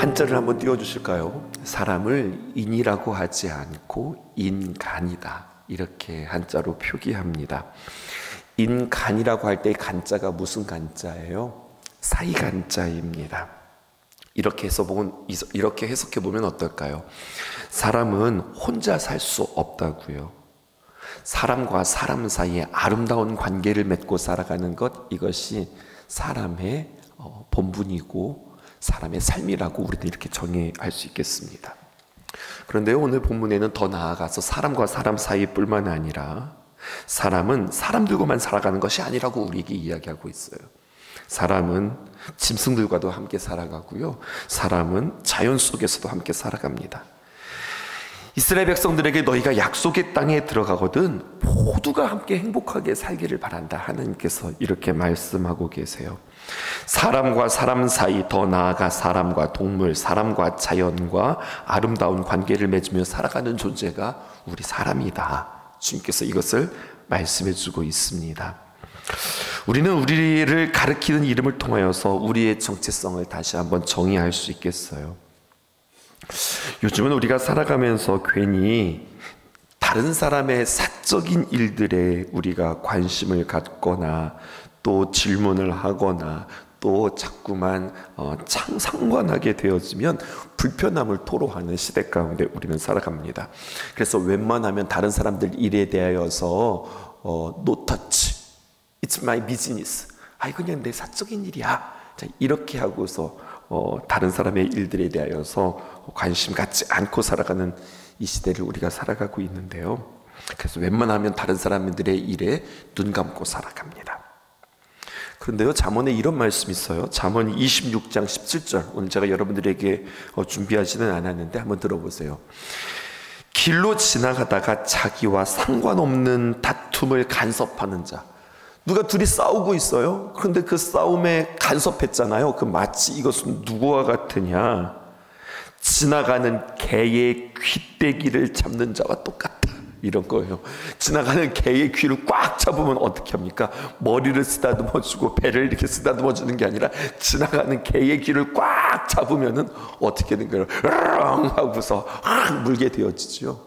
한자를 한번 띄워주실까요? 사람을 인이라고 하지 않고 인간이다, 이렇게 한자로 표기합니다. 인간이라고 할 때 간자가 무슨 간자예요? 사이간자입니다. 이렇게 해석해 보면 어떨까요? 사람은 혼자 살 수 없다고요. 사람과 사람 사이에 아름다운 관계를 맺고 살아가는 것, 이것이 사람의 본분이고 사람의 삶이라고 우리는 이렇게 정의할 수 있겠습니다. 그런데 오늘 본문에는 더 나아가서 사람과 사람 사이뿐만 아니라 사람은 사람들과만 살아가는 것이 아니라고 우리에게 이야기하고 있어요. 사람은 짐승들과도 함께 살아가고요, 사람은 자연 속에서도 함께 살아갑니다. 이스라엘 백성들에게 너희가 약속의 땅에 들어가거든 모두가 함께 행복하게 살기를 바란다, 하나님께서 이렇게 말씀하고 계세요. 사람과 사람 사이, 더 나아가 사람과 동물, 사람과 자연과 아름다운 관계를 맺으며 살아가는 존재가 우리 사람이다, 주님께서 이것을 말씀해 주고 있습니다. 우리는 우리를 가리키는 이름을 통하여서 우리의 정체성을 다시 한번 정의할 수 있겠어요. 요즘은 우리가 살아가면서 괜히 다른 사람의 사적인 일들에 우리가 관심을 갖거나 또 질문을 하거나 또 자꾸만 상관하게 되어지면 불편함을 토로하는 시대 가운데 우리는 살아갑니다. 그래서 웬만하면 다른 사람들 일에 대하여서 no touch, it's my business, 그냥 내 사적인 일이야, 이렇게 하고서 다른 사람의 일들에 대하여서 관심 갖지 않고 살아가는 이 시대를 우리가 살아가고 있는데요. 그래서 웬만하면 다른 사람들의 일에 눈 감고 살아갑니다. 그런데요, 잠언에 이런 말씀이 있어요. 잠언 26장 17절, 오늘 제가 여러분들에게 준비하지는 않았는데 한번 들어보세요. 길로 지나가다가 자기와 상관없는 다툼을 간섭하는 자. 누가 둘이 싸우고 있어요. 그런데 그 싸움에 간섭했잖아요. 그 마치 이것은 누구와 같으냐, 지나가는 개의 귀때기를 잡는 자와 똑같다, 이런 거예요. 지나가는 개의 귀를 꽉 잡으면 어떻게 합니까? 머리를 쓰다듬어주고 배를 이렇게 쓰다듬어주는 게 아니라 지나가는 개의 귀를 꽉 잡으면은 어떻게 된 거예요? 하고서 물게 되어지죠.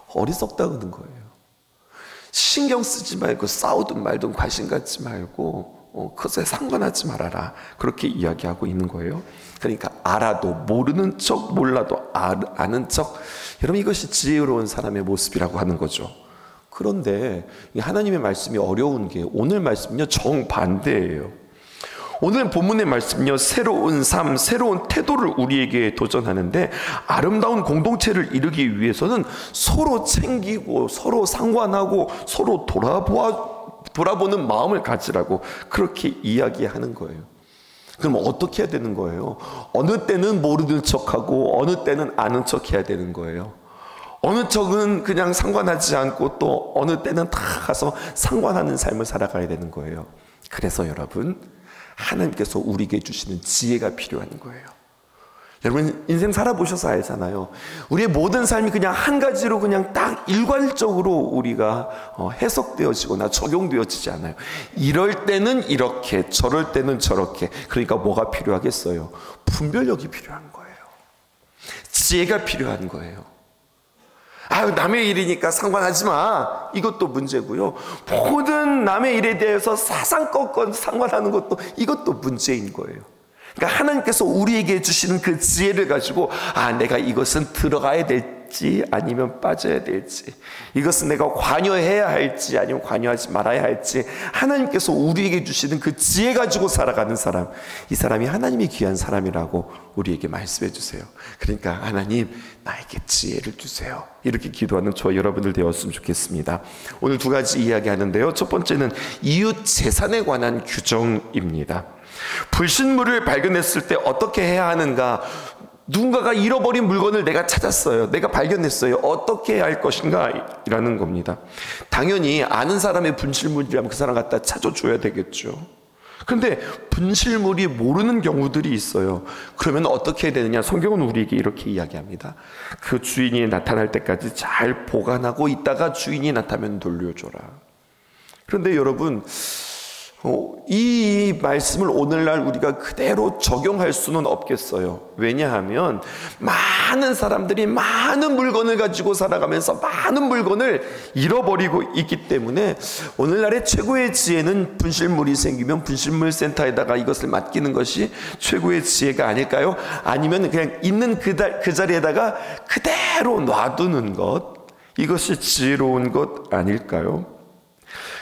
어리석다는 거예요. 신경 쓰지 말고 싸우든 말든 관심 갖지 말고 그것에 상관하지 말아라, 그렇게 이야기하고 있는 거예요. 그러니까 알아도 모르는 척, 몰라도 아는 척, 여러분 이것이 지혜로운 사람의 모습이라고 하는 거죠. 그런데 하나님의 말씀이 어려운 게 오늘 말씀은요 정반대예요. 오늘 본문의 말씀은요 새로운 삶, 새로운 태도를 우리에게 도전하는데, 아름다운 공동체를 이루기 위해서는 서로 챙기고 서로 상관하고 서로 돌아보는 마음을 가지라고 그렇게 이야기하는 거예요. 그럼 어떻게 해야 되는 거예요? 어느 때는 모르는 척하고 어느 때는 아는 척 해야 되는 거예요. 어느 척은 그냥 상관하지 않고 또 어느 때는 다 가서 상관하는 삶을 살아가야 되는 거예요. 그래서 여러분, 하나님께서 우리에게 주시는 지혜가 필요한 거예요. 여러분 인생 살아보셔서 알잖아요. 우리의 모든 삶이 그냥 한 가지로 그냥 딱 일괄적으로 우리가 해석되어지거나 적용되어지지 않아요. 이럴 때는 이렇게, 저럴 때는 저렇게. 그러니까 뭐가 필요하겠어요? 분별력이 필요한 거예요. 지혜가 필요한 거예요. 남의 일이니까 상관하지 마, 이것도 문제고요. 모든 남의 일에 대해서 사상껏 상관하는 것도, 이것도 문제인 거예요. 그러니까 하나님께서 우리에게 주시는 그 지혜를 가지고 내가 이것은 들어가야 될지 아니면 빠져야 될지, 이것은 내가 관여해야 할지 아니면 관여하지 말아야 할지, 하나님께서 우리에게 주시는 그 지혜 가지고 살아가는 사람, 이 사람이 하나님이 귀한 사람이라고 우리에게 말씀해 주세요. 그러니까 하나님, 나에게 지혜를 주세요, 이렇게 기도하는 저와 여러분들 되었으면 좋겠습니다. 오늘 두 가지 이야기하는데요. 첫 번째는 이웃 재산에 관한 규정입니다. 불신물을 발견했을 때 어떻게 해야 하는가? 누군가가 잃어버린 물건을 내가 찾았어요, 내가 발견했어요, 어떻게 해야 할 것인가? 이라는 겁니다. 당연히 아는 사람의 분실물이라면 그 사람 갖다 찾아줘야 되겠죠. 그런데 분실물이 모르는 경우들이 있어요. 그러면 어떻게 해야 되느냐? 성경은 우리에게 이렇게 이야기합니다. 그 주인이 나타날 때까지 잘 보관하고 있다가 주인이 나타나면 돌려줘라. 그런데 여러분, 이 말씀을 오늘날 우리가 그대로 적용할 수는 없겠어요. 왜냐하면 많은 사람들이 많은 물건을 가지고 살아가면서 많은 물건을 잃어버리고 있기 때문에 오늘날의 최고의 지혜는 분실물이 생기면 분실물 센터에다가 이것을 맡기는 것이 최고의 지혜가 아닐까요? 아니면 그냥 있는 그 자리에다가 그대로 놔두는 것, 이것이 지혜로운 것 아닐까요?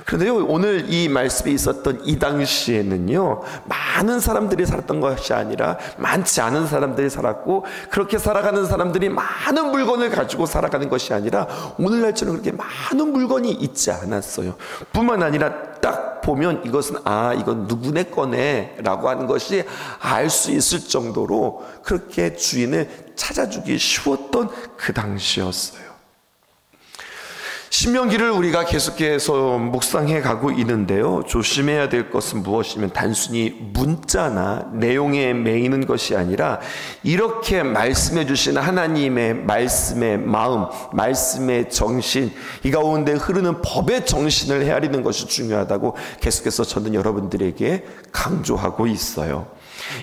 그런데요, 오늘 이 말씀에 있었던 이 당시에는요, 많은 사람들이 살았던 것이 아니라 많지 않은 사람들이 살았고, 그렇게 살아가는 사람들이 많은 물건을 가지고 살아가는 것이 아니라 오늘날처럼 그렇게 많은 물건이 있지 않았어요. 뿐만 아니라 딱 보면 이것은 이건 누구네 거네 라고 하는 것이 알 수 있을 정도로 그렇게 주인을 찾아주기 쉬웠던 그 당시였어요. 신명기를 우리가 계속해서 묵상해 가고 있는데요, 조심해야 될 것은 무엇이면 단순히 문자나 내용에 매이는 것이 아니라 이렇게 말씀해 주신 하나님의 말씀의 마음, 말씀의 정신, 이 가운데 흐르는 법의 정신을 헤아리는 것이 중요하다고 계속해서 저는 여러분들에게 강조하고 있어요.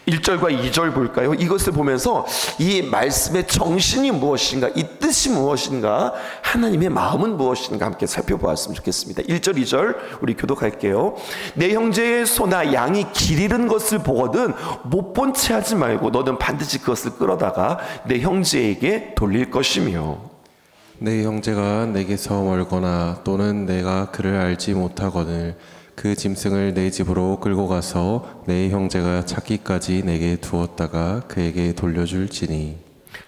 1절과 2절 볼까요? 이것을 보면서 이 말씀의 정신이 무엇인가, 이 뜻이 무엇인가, 하나님의 마음은 무엇인가 함께 살펴보았으면 좋겠습니다. 1절, 2절 우리 교독할게요. 내 형제의 소나 양이 길 잃은 것을 보거든 못 본 채 하지 말고 너는 반드시 그것을 끌어다가 내 형제에게 돌릴 것이며, 내 형제가 내게서 멀거나 또는 내가 그를 알지 못하거늘 그 짐승을 내 집으로 끌고 가서 내 형제가 찾기까지 내게 두었다가 그에게 돌려줄지니.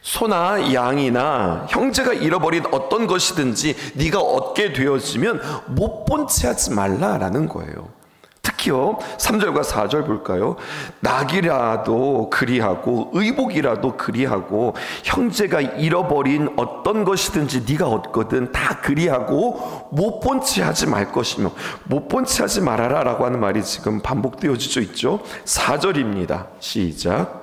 소나 양이나 형제가 잃어버린 어떤 것이든지 네가 얻게 되어지면 못 본 채 하지 말라라는 거예요. 특히요 3절과 4절 볼까요? 낙이라도 그리하고 의복이라도 그리하고 형제가 잃어버린 어떤 것이든지 네가 얻거든 다 그리하고 못 본 채 하지 말 것이며, 못 본 채 하지 말아라 라고 하는 말이 지금 반복되어지고 있죠. 4절입니다. 시작.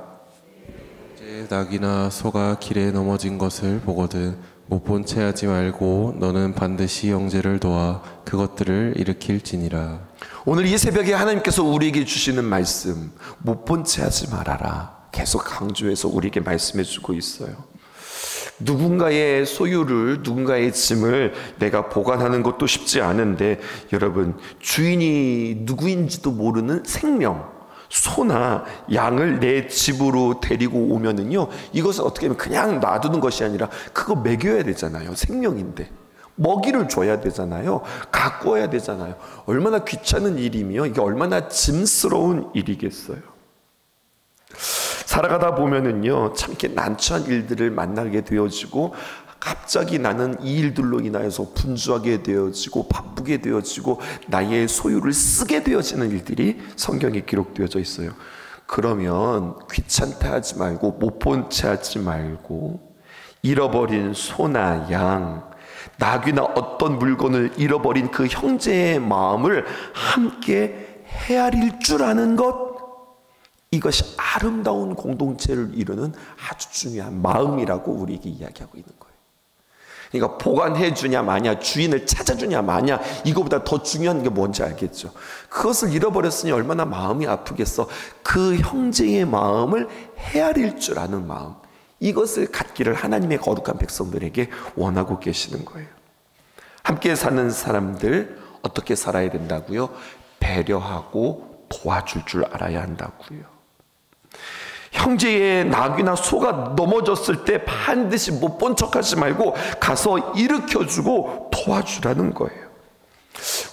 낙이나 소가 길에 넘어진 것을 보거든 못 본 채 하지 말고 너는 반드시 형제를 도와 그것들을 일으킬지니라. 오늘 이 새벽에 하나님께서 우리에게 주시는 말씀, 못 본 채 하지 말아라, 계속 강조해서 우리에게 말씀해 주고 있어요. 누군가의 소유를, 누군가의 짐을 내가 보관하는 것도 쉽지 않은데, 여러분, 주인이 누구인지도 모르는 생명, 소나 양을 내 집으로 데리고 오면은요, 이것을 어떻게 하면 그냥 놔두는 것이 아니라 그거 먹여야 되잖아요. 생명인데 먹이를 줘야 되잖아요. 가꾸어야 되잖아요. 얼마나 귀찮은 일이며 이게 얼마나 짐스러운 일이겠어요. 살아가다 보면은요, 참 이렇게 난처한 일들을 만나게 되어지고, 갑자기 나는 이 일들로 인하여서 분주하게 되어지고 바쁘게 되어지고 나의 소유를 쓰게 되어지는 일들이 성경에 기록되어져 있어요. 그러면 귀찮다 하지 말고 못 본 채 하지 말고 잃어버린 소나 양, 낙이나 어떤 물건을 잃어버린 그 형제의 마음을 함께 헤아릴 줄 아는 것, 이것이 아름다운 공동체를 이루는 아주 중요한 마음이라고 우리에게 이야기하고 있는 거예요. 그러니까 보관해 주냐 마냐, 주인을 찾아주냐 마냐, 이거보다 더 중요한 게 뭔지 알겠죠. 그것을 잃어버렸으니 얼마나 마음이 아프겠어. 그 형제의 마음을 헤아릴 줄 아는 마음, 이것을 갖기를 하나님의 거룩한 백성들에게 원하고 계시는 거예요. 함께 사는 사람들 어떻게 살아야 된다고요? 배려하고 도와줄 줄 알아야 한다고요. 형제의 낙이나 소가 넘어졌을 때 반드시 못 본 척하지 말고 가서 일으켜주고 도와주라는 거예요.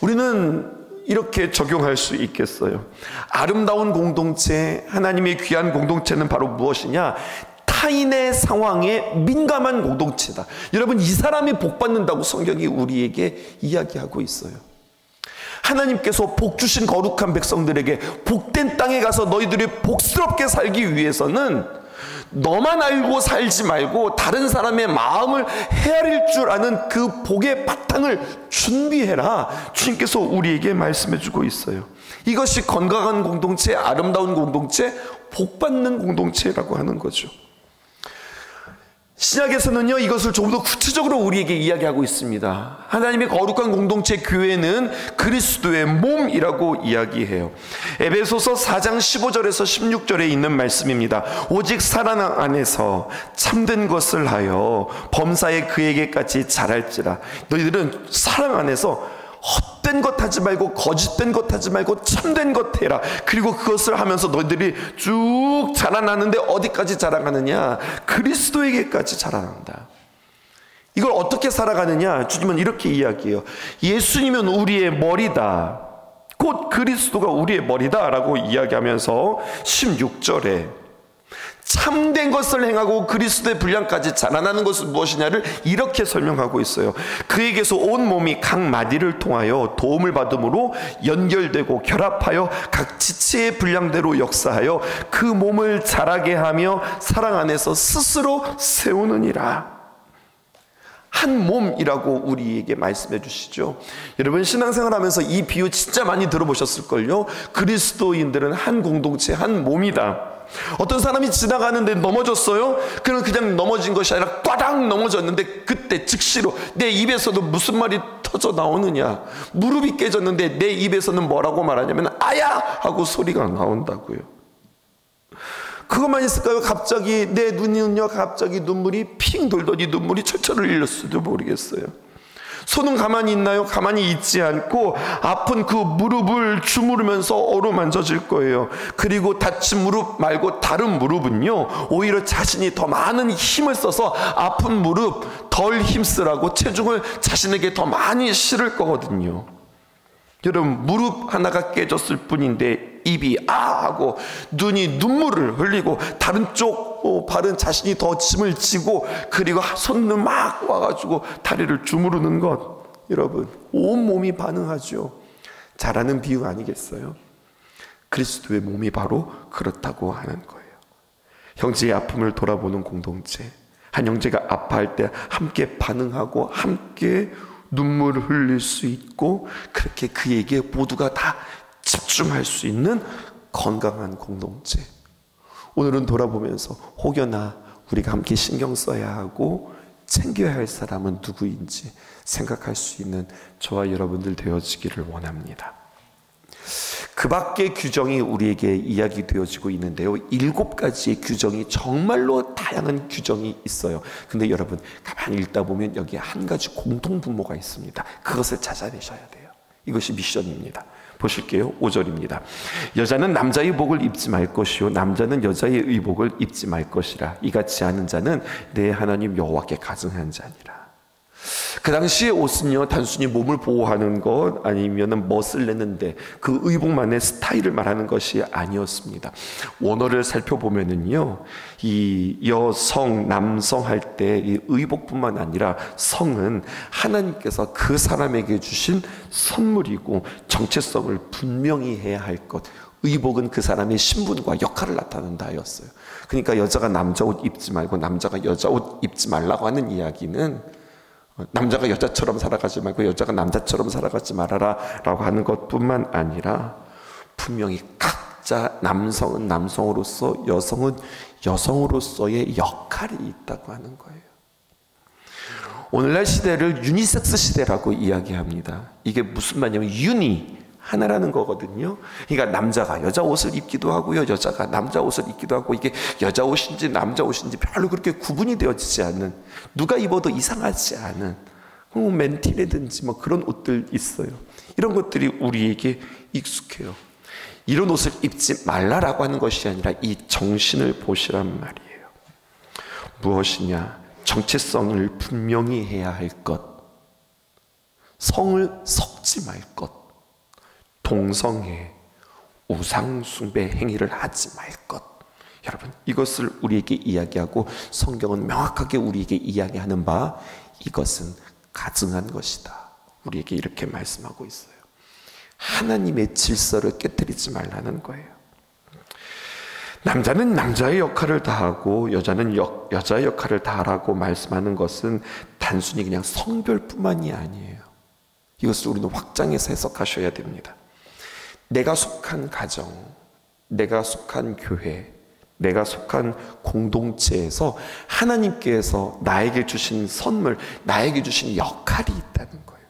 우리는 이렇게 적용할 수 있겠어요. 아름다운 공동체, 하나님의 귀한 공동체는 바로 무엇이냐? 타인의 상황에 민감한 공동체다. 여러분, 이 사람이 복받는다고 성경이 우리에게 이야기하고 있어요. 하나님께서 복 주신 거룩한 백성들에게 복된 땅에 가서 너희들이 복스럽게 살기 위해서는 너만 알고 살지 말고 다른 사람의 마음을 헤아릴 줄 아는 그 복의 바탕을 준비해라. 주님께서 우리에게 말씀해 주고 있어요. 이것이 건강한 공동체, 아름다운 공동체, 복받는 공동체라고 하는 거죠. 신약에서는요, 이것을 조금 더 구체적으로 우리에게 이야기하고 있습니다. 하나님의 거룩한 공동체 교회는 그리스도의 몸이라고 이야기해요. 에베소서 4장 15절에서 16절에 있는 말씀입니다. 오직 사랑 안에서 참된 것을 하여 범사에 그에게까지 자랄지라. 너희들은 사랑 안에서 헛된 것 하지 말고 거짓된 것 하지 말고 참된 것 해라. 그리고 그것을 하면서 너희들이 쭉 자라나는데 어디까지 자라가느냐? 그리스도에게까지 자라난다. 이걸 어떻게 살아가느냐? 주님은 이렇게 이야기해요. 예수님은 우리의 머리다. 곧 그리스도가 우리의 머리다 라고 이야기하면서 16절에 참된 것을 행하고 그리스도의 분량까지 자라나는 것은 무엇이냐를 이렇게 설명하고 있어요. 그에게서 온 몸이 각 마디를 통하여 도움을 받음으로 연결되고 결합하여 각 지체의 분량대로 역사하여 그 몸을 자라게 하며 사랑 안에서 스스로 세우느니라. 한 몸이라고 우리에게 말씀해 주시죠. 여러분, 신앙생활하면서 이 비유 진짜 많이 들어보셨을걸요. 그리스도인들은 한 공동체, 한 몸이다. 어떤 사람이 지나가는데 넘어졌어요? 그럼 그냥 넘어진 것이 아니라 꽈당 넘어졌는데 그때 즉시로 내 입에서도 무슨 말이 터져 나오느냐? 무릎이 깨졌는데 내 입에서는 뭐라고 말하냐면 아야! 하고 소리가 나온다고요. 그것만 있을까요? 갑자기 내 눈이는요, 갑자기 눈물이 핑 돌더니 눈물이 철철 흘렸을지도 모르겠어요. 손은 가만히 있나요? 가만히 있지 않고 아픈 그 무릎을 주무르면서 어루만져질 거예요. 그리고 다친 무릎 말고 다른 무릎은요, 오히려 자신이 더 많은 힘을 써서 아픈 무릎 덜 힘쓰라고 체중을 자신에게 더 많이 실을 거거든요. 여러분, 무릎 하나가 깨졌을 뿐인데 입이 아 하고 눈이 눈물을 흘리고 다른 쪽 발은 자신이 더 짐을 지고 그리고 손은 막 와가지고 다리를 주무르는 것, 여러분 온몸이 반응하죠. 잘하는 비유 아니겠어요? 그리스도의 몸이 바로 그렇다고 하는 거예요. 형제의 아픔을 돌아보는 공동체, 한 형제가 아파할 때 함께 반응하고 함께 눈물을 흘릴 수 있고 그렇게 그에게 모두가 다 집중할 수 있는 건강한 공동체. 오늘은 돌아보면서 혹여나 우리가 함께 신경 써야 하고 챙겨야 할 사람은 누구인지 생각할 수 있는 저와 여러분들 되어지기를 원합니다. 그 밖의 규정이 우리에게 이야기되어지고 있는데요, 7가지의 규정이 정말로 다양한 규정이 있어요. 근데 여러분 가만히 읽다 보면 여기에 한 가지 공통분모가 있습니다. 그것을 찾아내셔야 돼요. 이것이 미션입니다. 보실게요. 5절입니다. 여자는 남자의 복을 입지 말 것이요 남자는 여자의 의복을 입지 말 것이라. 이같이 하는 자는 내 하나님 여호와께 가증한 자니라. 그 당시의 옷은요, 단순히 몸을 보호하는 것 아니면은 멋을 내는데 그 의복만의 스타일을 말하는 것이 아니었습니다. 원어를 살펴보면은요, 이 여성, 남성 할 때 이 의복뿐만 아니라 성은 하나님께서 그 사람에게 주신 선물이고 정체성을 분명히 해야 할 것. 의복은 그 사람의 신분과 역할을 나타낸다 하였어요. 그러니까 여자가 남자 옷 입지 말고 남자가 여자 옷 입지 말라고 하는 이야기는 남자가 여자처럼 살아가지 말고 여자가 남자처럼 살아가지 말아라 라고 하는 것뿐만 아니라 분명히 각자 남성은 남성으로서 여성은 여성으로서의 역할이 있다고 하는 거예요. 오늘날 시대를 유니섹스 시대라고 이야기합니다. 이게 무슨 말이냐면 유니 하나라는 거거든요. 그러니까 남자가 여자 옷을 입기도 하고요, 여자가 남자 옷을 입기도 하고, 이게 여자 옷인지 남자 옷인지 별로 그렇게 구분이 되어지지 않는, 누가 입어도 이상하지 않은 맨티라든지 뭐 그런 옷들 있어요. 이런 것들이 우리에게 익숙해요. 이런 옷을 입지 말라라고 하는 것이 아니라 이 정신을 보시란 말이에요. 무엇이냐? 정체성을 분명히 해야 할 것, 성을 섞지 말 것, 동성애, 우상숭배 행위를 하지 말 것. 여러분, 이것을 우리에게 이야기하고 성경은 명확하게 우리에게 이야기하는 바, 이것은 가증한 것이다. 우리에게 이렇게 말씀하고 있어요. 하나님의 질서를 깨뜨리지 말라는 거예요. 남자는 남자의 역할을 다하고 여자는 여자의 역할을 다하라고 말씀하는 것은 단순히 그냥 성별뿐만이 아니에요. 이것을 우리는 확장해서 해석하셔야 됩니다. 내가 속한 가정, 내가 속한 교회, 내가 속한 공동체에서 하나님께서 나에게 주신 선물, 나에게 주신 역할이 있다는 거예요.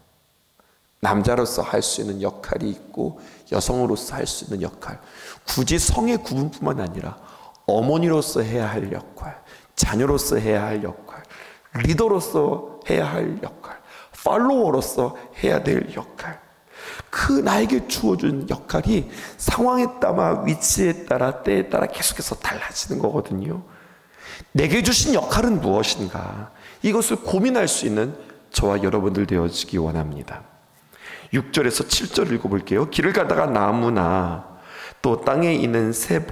남자로서 할 수 있는 역할이 있고 여성으로서 할 수 있는 역할, 굳이 성의 구분뿐만 아니라 어머니로서 해야 할 역할, 자녀로서 해야 할 역할, 리더로서 해야 할 역할, 팔로워로서 해야 될 역할, 그 나에게 주어준 역할이 상황에 따라, 위치에 따라, 때에 따라 계속해서 달라지는 거거든요. 내게 주신 역할은 무엇인가? 이것을 고민할 수 있는 저와 여러분들 되어지기 원합니다. 6절에서 7절 읽어볼게요. 길을 가다가 나무나 또 땅에 있는 새의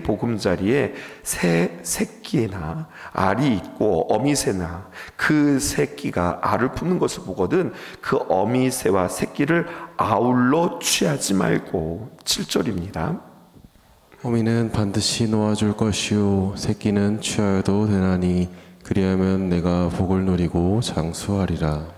보금자리에 새 새끼나 알이 있고 어미새나 그 새끼가 알을 품는 것을 보거든 그 어미새와 새끼를 아울러 취하지 말고. 7절입니다. 어미는 반드시 놓아줄 것이요 새끼는 취하여도 되나니 그리하면 내가 복을 누리고 장수하리라.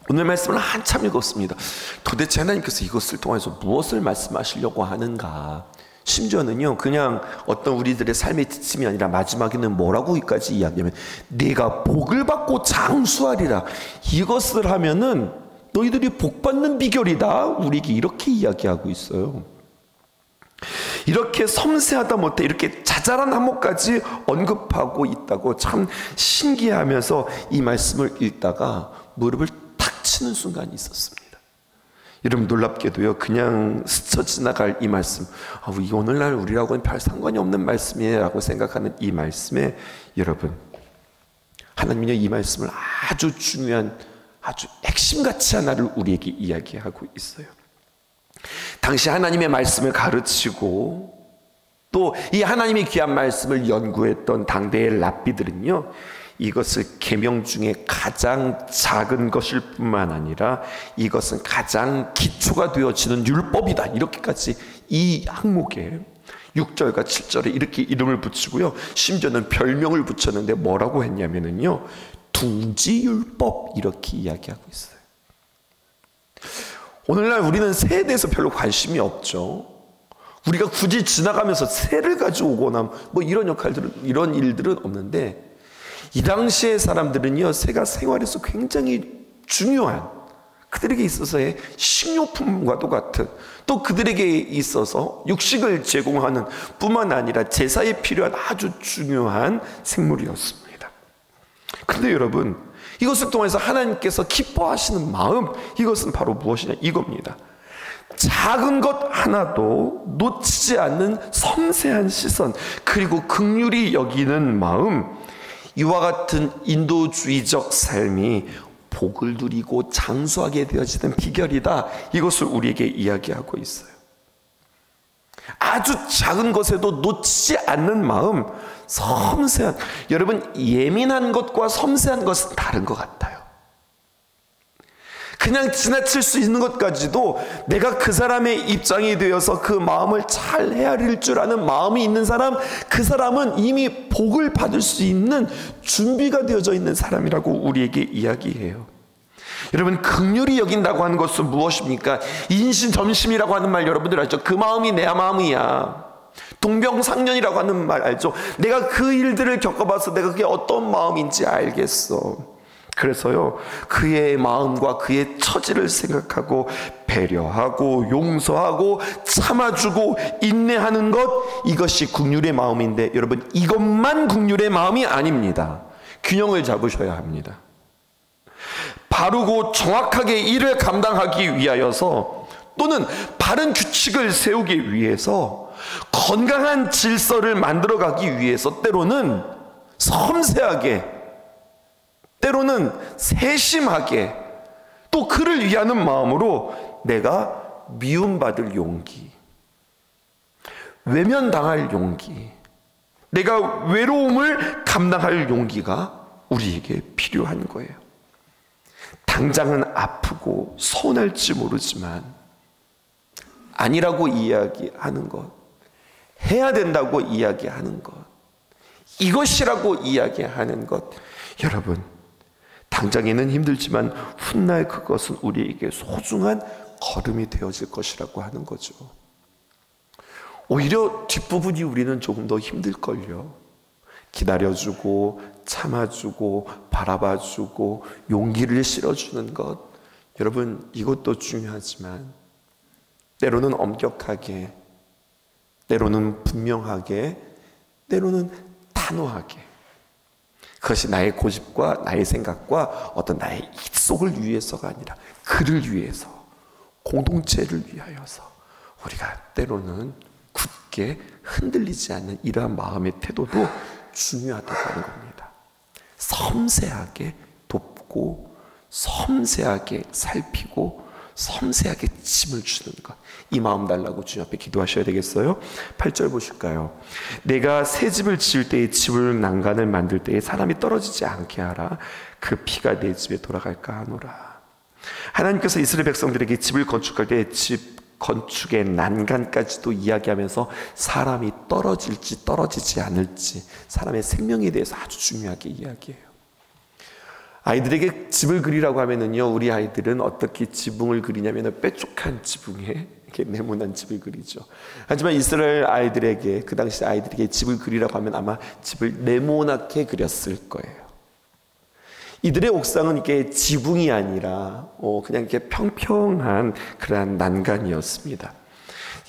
오늘 말씀을 한참 읽었습니다. 도대체 하나님께서 이것을 통해서 무엇을 말씀하시려고 하는가? 심지어는요, 그냥 어떤 우리들의 삶의 지침이 아니라 마지막에는 뭐라고까지 이야기하면 내가 복을 받고 장수하리라. 이것을 하면은 너희들이 복 받는 비결이다. 우리에게 이렇게 이야기하고 있어요. 이렇게 섬세하다 못해 이렇게 자잘한 한목까지 언급하고 있다고 참 신기하면서 이 말씀을 읽다가 무릎을 탁 치는 순간이 있었습니다. 여러분, 놀랍게도요, 그냥 스쳐 지나갈 이 말씀, 오늘날 우리라고는 별 상관이 없는 말씀이에요 라고 생각하는 이 말씀에 여러분, 하나님이 이 말씀을 아주 중요한, 아주 핵심가치 하나를 우리에게 이야기하고 있어요. 당시 하나님의 말씀을 가르치고 또 이 하나님의 귀한 말씀을 연구했던 당대의 랍비들은요, 이것을 계명 중에 가장 작은 것일 뿐만 아니라 이것은 가장 기초가 되어지는 율법이다, 이렇게까지 이 항목에 6절과 7절에 이렇게 이름을 붙이고요, 심지어는 별명을 붙였는데 뭐라고 했냐면요, 둥지율법, 이렇게 이야기하고 있어요. 오늘날 우리는 새에 대해서 별로 관심이 없죠. 우리가 굳이 지나가면서 새를 가져오거나 뭐 이런 역할들은, 이런 일들은 없는데, 이 당시의 사람들은요, 새가 생활에서 굉장히 중요한, 그들에게 있어서의 식료품과도 같은, 또 그들에게 있어서 육식을 제공하는 뿐만 아니라 제사에 필요한 아주 중요한 생물이었습니다. 그런데 여러분, 이것을 통해서 하나님께서 기뻐하시는 마음, 이것은 바로 무엇이냐, 이겁니다. 작은 것 하나도 놓치지 않는 섬세한 시선, 그리고 긍휼히 여기는 마음, 이와 같은 인도주의적 삶이 복을 누리고 장수하게 되어지는 비결이다, 이것을 우리에게 이야기하고 있어요. 아주 작은 것에도 놓치지 않는 마음, 섬세한, 여러분, 예민한 것과 섬세한 것은 다른 것 같아요. 그냥 지나칠 수 있는 것까지도 내가 그 사람의 입장이 되어서 그 마음을 잘 헤아릴 줄 아는 마음이 있는 사람, 그 사람은 이미 복을 받을 수 있는 준비가 되어져 있는 사람이라고 우리에게 이야기해요. 여러분, 긍휼히 여긴다고 하는 것은 무엇입니까? 인신점심이라고 하는 말 여러분들 알죠? 그 마음이 내 마음이야. 동병상련이라고 하는 말 알죠? 내가 그 일들을 겪어봐서 내가 그게 어떤 마음인지 알겠어. 그래서요, 그의 마음과 그의 처지를 생각하고 배려하고 용서하고 참아주고 인내하는 것, 이것이 긍휼의 마음인데, 여러분, 이것만 긍휼의 마음이 아닙니다. 균형을 잡으셔야 합니다. 바르고 정확하게 일을 감당하기 위하여서, 또는 바른 규칙을 세우기 위해서, 건강한 질서를 만들어가기 위해서 때로는 섬세하게, 때로는 세심하게, 또 그를 위하는 마음으로 내가 미움받을 용기, 외면당할 용기, 내가 외로움을 감당할 용기가 우리에게 필요한 거예요. 당장은 아프고 서운할지 모르지만 아니라고 이야기하는 것, 해야 된다고 이야기하는 것, 이것이라고 이야기하는 것, 여러분, 당장에는 힘들지만 훗날 그것은 우리에게 소중한 걸음이 되어질 것이라고 하는 거죠. 오히려 뒷부분이 우리는 조금 더 힘들걸요. 기다려주고 참아주고 바라봐주고 용기를 실어주는 것, 여러분 이것도 중요하지만 때로는 엄격하게, 때로는 분명하게, 때로는 단호하게, 그것이 나의 고집과 나의 생각과 어떤 나의 입속을 위해서가 아니라 그를 위해서, 공동체를 위하여서 우리가 때로는 굳게 흔들리지 않는 이러한 마음의 태도도 중요하다고 하는 겁니다. 섬세하게 돕고 섬세하게 살피고 섬세하게 짐을 주는 것, 이 마음 달라고 주님 앞에 기도하셔야 되겠어요? 8절 보실까요? 내가 새 집을 지을 때에 집을 난간을 만들 때에 사람이 떨어지지 않게 하라. 그 피가 내 집에 돌아갈까 하노라. 하나님께서 이스라엘 백성들에게 집을 건축할 때 집 건축의 난간까지도 이야기하면서 사람이 떨어질지 떨어지지 않을지, 사람의 생명에 대해서 아주 중요하게 이야기해요. 아이들에게 집을 그리라고 하면은요, 우리 아이들은 어떻게 지붕을 그리냐면 뾰족한 지붕에 이렇게 네모난 집을 그리죠. 하지만 이스라엘 아이들에게, 그 당시 아이들에게 집을 그리라고 하면 아마 집을 네모나게 그렸을 거예요. 이들의 옥상은 이게 지붕이 아니라 그냥 이렇게 평평한 그러한 난간이었습니다.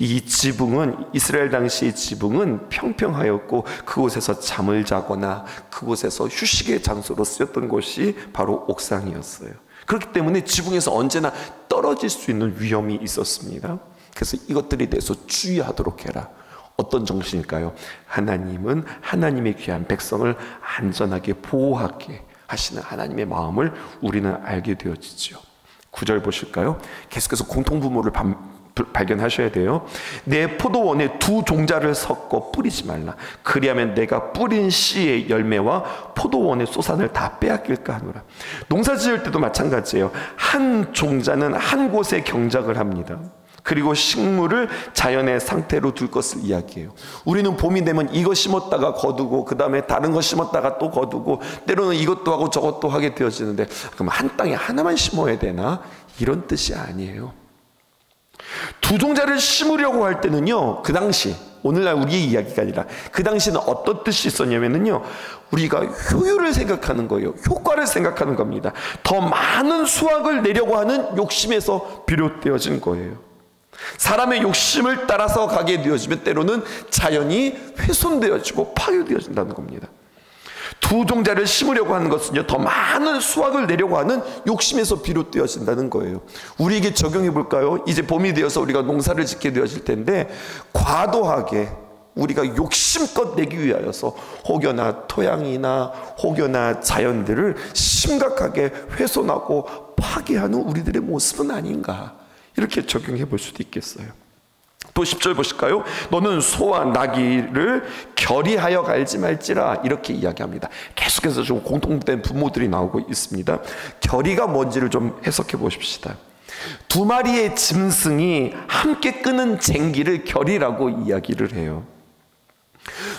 이 지붕은, 이스라엘 당시의 지붕은 평평하였고 그곳에서 잠을 자거나 그곳에서 휴식의 장소로 쓰였던 곳이 바로 옥상이었어요. 그렇기 때문에 지붕에서 언제나 떨어질 수 있는 위험이 있었습니다. 그래서 이것들에 대해서 주의하도록 해라. 어떤 정신일까요? 하나님은 하나님의 귀한 백성을 안전하게 보호하게 하시는 하나님의 마음을 우리는 알게 되어지죠. 9절 보실까요? 계속해서 공통분모를 발견하셔야 돼요. 내 포도원에 두 종자를 섞어 뿌리지 말라. 그리하면 내가 뿌린 씨의 열매와 포도원의 소산을 다 빼앗길까 하노라. 농사 지을 때도 마찬가지예요. 한 종자는 한 곳에 경작을 합니다. 그리고 식물을 자연의 상태로 둘 것을 이야기해요. 우리는 봄이 되면 이거 심었다가 거두고 그 다음에 다른 거 심었다가 또 거두고 때로는 이것도 하고 저것도 하게 되어지는데, 그럼 한 땅에 하나만 심어야 되나? 이런 뜻이 아니에요. 두 종자를 심으려고 할 때는요, 그 당시, 오늘날 우리의 이야기가 아니라 그 당시는 어떤 뜻이 있었냐면요, 우리가 효율을 생각하는 거예요. 효과를 생각하는 겁니다. 더 많은 수확을 내려고 하는 욕심에서 비롯되어진 거예요. 사람의 욕심을 따라서 가게 되어지면 때로는 자연이 훼손되어지고 파괴되어진다는 겁니다. 두 종자를 심으려고 하는 것은요, 더 많은 수확을 내려고 하는 욕심에서 비롯되어진다는 거예요. 우리에게 적용해 볼까요? 이제 봄이 되어서 우리가 농사를 짓게 되어질 텐데, 과도하게 우리가 욕심껏 내기 위하여서 혹여나 토양이나 혹여나 자연들을 심각하게 훼손하고 파괴하는 우리들의 모습은 아닌가, 이렇게 적용해 볼 수도 있겠어요. 또 10절 보실까요? 너는 소와 나귀를 결의하여 갈지 말지라, 이렇게 이야기합니다. 계속해서 좀 공통된 분모들이 나오고 있습니다. 결의가 뭔지를 좀 해석해 보십시다. 두 마리의 짐승이 함께 끄는 쟁기를 결의라고 이야기를 해요.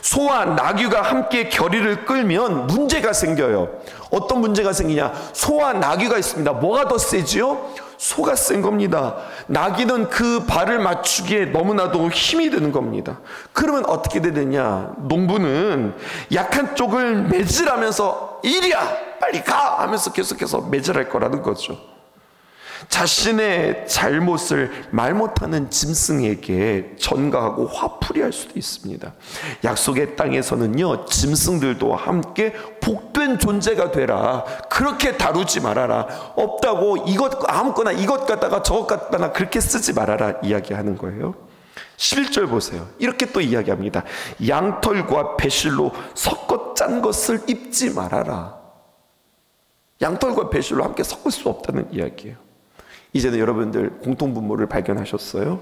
소와 나귀가 함께 결의를 끌면 문제가 생겨요. 어떤 문제가 생기냐? 소와 나귀가 있습니다. 뭐가 더 세지요? 소가 센 겁니다. 나귀는 그 발을 맞추기에 너무나도 힘이 드는 겁니다. 그러면 어떻게 되느냐? 농부는 약한 쪽을 매질하면서 이리야 빨리 가 하면서 계속해서 매질할 거라는 거죠. 자신의 잘못을 말 못하는 짐승에게 전가하고 화풀이할 수도 있습니다. 약속의 땅에서는요, 짐승들도 함께 복된 존재가 되라. 그렇게 다루지 말아라. 없다고 이것 아무거나 이것 갖다가 저것 갖다가 그렇게 쓰지 말아라 이야기하는 거예요. 11절 보세요. 이렇게 또 이야기합니다. 양털과 배실로 섞어 짠 것을 입지 말아라. 양털과 배실로 함께 섞을 수 없다는 이야기예요. 이제는 여러분들 공통분모를 발견하셨어요?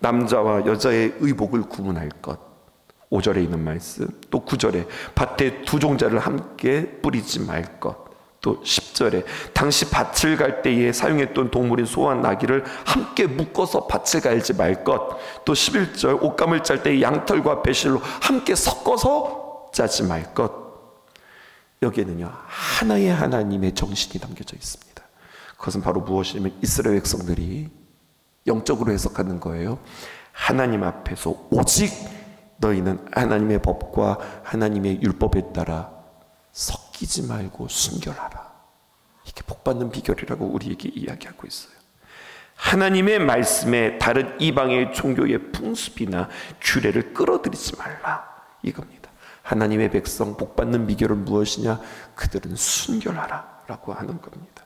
남자와 여자의 의복을 구분할 것, 5절에 있는 말씀. 또 9절에 밭에 두 종자를 함께 뿌리지 말 것. 또 10절에 당시 밭을 갈 때에 사용했던 동물인 소와 나귀를 함께 묶어서 밭을 갈지 말 것. 또 11절 옷감을 짤 때 양털과 배실로 함께 섞어서 짜지 말 것. 여기에는요, 하나의 하나님의 정신이 담겨져 있습니다. 그것은 바로 무엇이냐면 이스라엘 백성들이 영적으로 해석하는 거예요. 하나님 앞에서 오직 너희는 하나님의 법과 하나님의 율법에 따라 섞이지 말고 순결하라. 이게 복받는 비결이라고 우리에게 이야기하고 있어요. 하나님의 말씀에 다른 이방의 종교의 풍습이나 규례를 끌어들이지 말라, 이겁니다. 하나님의 백성 복받는 비결은 무엇이냐? 그들은 순결하라 라고 하는 겁니다.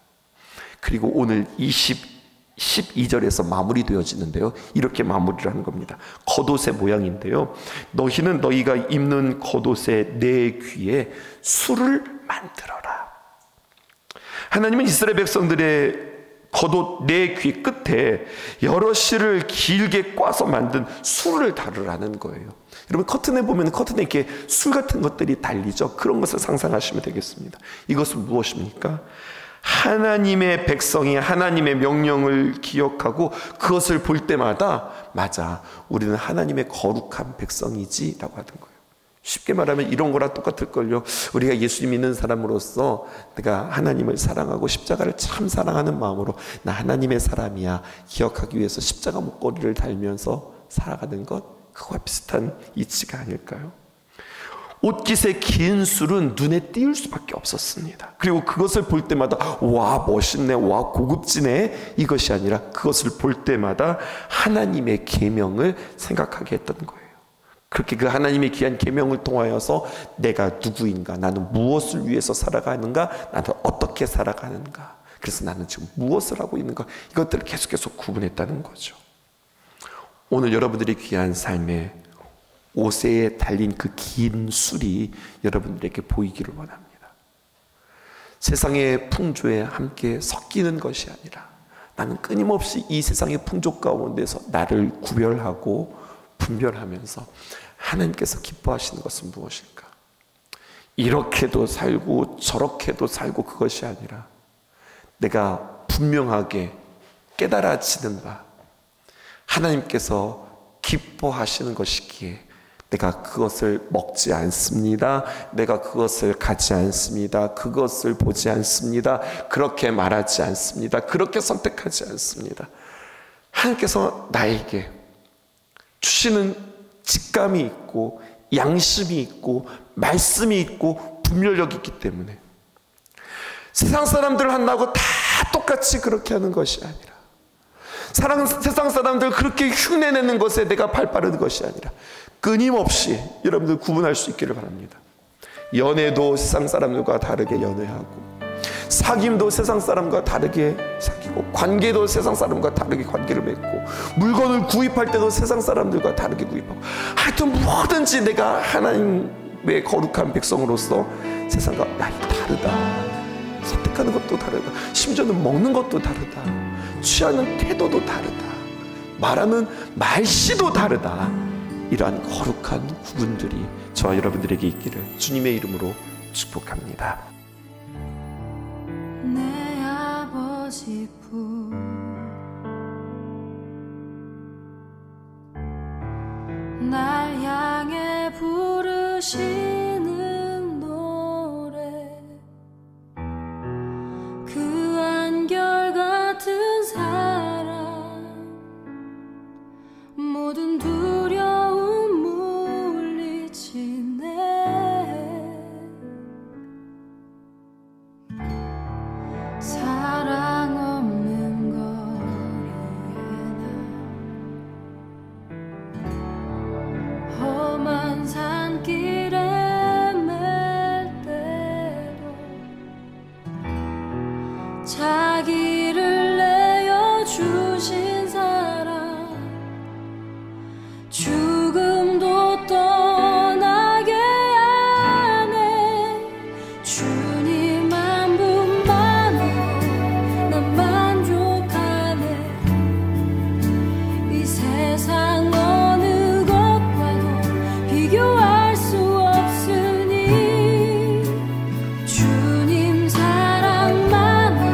그리고 오늘 12절에서 마무리되어지는데요, 이렇게 마무리를 하는 겁니다. 겉옷의 모양인데요, 너희는 너희가 입는 겉옷의 내 귀에 술을 만들어라. 하나님은 이스라엘 백성들의 겉옷 내 귀 끝에 여러 실을 길게 꽈서 만든 술을 다루라는 거예요. 여러분, 커튼에 보면 커튼에 이렇게 술 같은 것들이 달리죠. 그런 것을 상상하시면 되겠습니다. 이것은 무엇입니까? 하나님의 백성이 하나님의 명령을 기억하고 그것을 볼 때마다, 맞아, 우리는 하나님의 거룩한 백성이지 라고 하는 거예요. 쉽게 말하면 이런 거랑 똑같을걸요. 우리가 예수님 믿는 사람으로서 내가 하나님을 사랑하고 십자가를 참 사랑하는 마음으로 나 하나님의 사람이야 기억하기 위해서 십자가 목걸이를 달면서 살아가는 것, 그거와 비슷한 이치가 아닐까요? 옷깃의 긴 술은 눈에 띄울 수밖에 없었습니다. 그리고 그것을 볼 때마다 와 멋있네, 와 고급지네, 이것이 아니라 그것을 볼 때마다 하나님의 계명을 생각하게 했던 거예요. 그렇게 그 하나님의 귀한 계명을 통하여서 내가 누구인가, 나는 무엇을 위해서 살아가는가, 나는 어떻게 살아가는가, 그래서 나는 지금 무엇을 하고 있는가, 이것들을 계속해서 구분했다는 거죠. 오늘 여러분들이 귀한 삶에 옷에 달린 그 긴 술이 여러분들에게 보이기를 원합니다. 세상의 풍조에 함께 섞이는 것이 아니라 나는 끊임없이 이 세상의 풍조 가운데서 나를 구별하고 분별하면서 하나님께서 기뻐하시는 것은 무엇일까? 이렇게도 살고 저렇게도 살고, 그것이 아니라 내가 분명하게 깨달아지는 바, 하나님께서 기뻐하시는 것이기에 내가 그것을 먹지 않습니다, 내가 그것을 가지 않습니다, 그것을 보지 않습니다, 그렇게 말하지 않습니다, 그렇게 선택하지 않습니다. 하나님께서 나에게 주시는 직감이 있고 양심이 있고 말씀이 있고 분별력이 있기 때문에 세상 사람들 한다고 다 똑같이 그렇게 하는 것이 아니라, 세상 사람들 그렇게 흉내내는 것에 내가 발빠른 것이 아니라 끊임없이 여러분들 구분할 수 있기를 바랍니다. 연애도 세상 사람들과 다르게 연애하고, 사귐도 세상 사람과 다르게 사귀고, 관계도 세상 사람과 다르게 관계를 맺고, 물건을 구입할 때도 세상 사람들과 다르게 구입하고, 하여튼 뭐든지 내가 하나님의 거룩한 백성으로서 세상과 다르다. 선택하는 것도 다르다. 심지어는 먹는 것도 다르다. 취하는 태도도 다르다. 말하는 말씨도 다르다. 이러한 거룩한 구분들이 저와 여러분들에게 있기를 주님의 이름으로 축복합니다. 내 아버지 품 날 향해 부르시는 노래, 그 한결같은 사랑, 모든 두려움 물리치네. 사랑 없는 거리에 나 험한 산길에 맬 때도 자기를 내어 주신 사랑, 죽음도 떠나게 하네. 주님 한 분만으로 난 만족하네. 이 세상 어느 것과도 비교할 수 없으니 주님 사랑만으로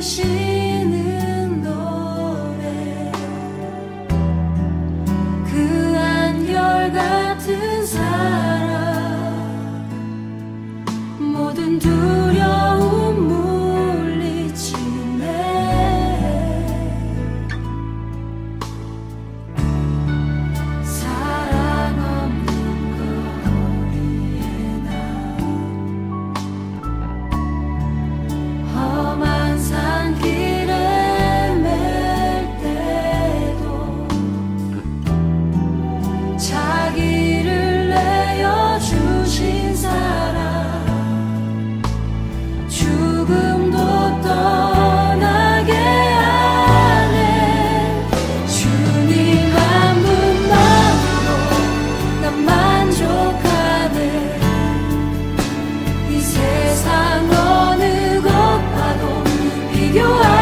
주시는 노래 그 한결같은 사랑 모든 두려움 물리치네 사랑 없는 거리에 나 험한 산길에 맬 때도 자기를 내어주신 사랑 죽음도 떠나게 하네 주님 한 분만으로 난 만족하네 이 세상 어느 것과도 비교할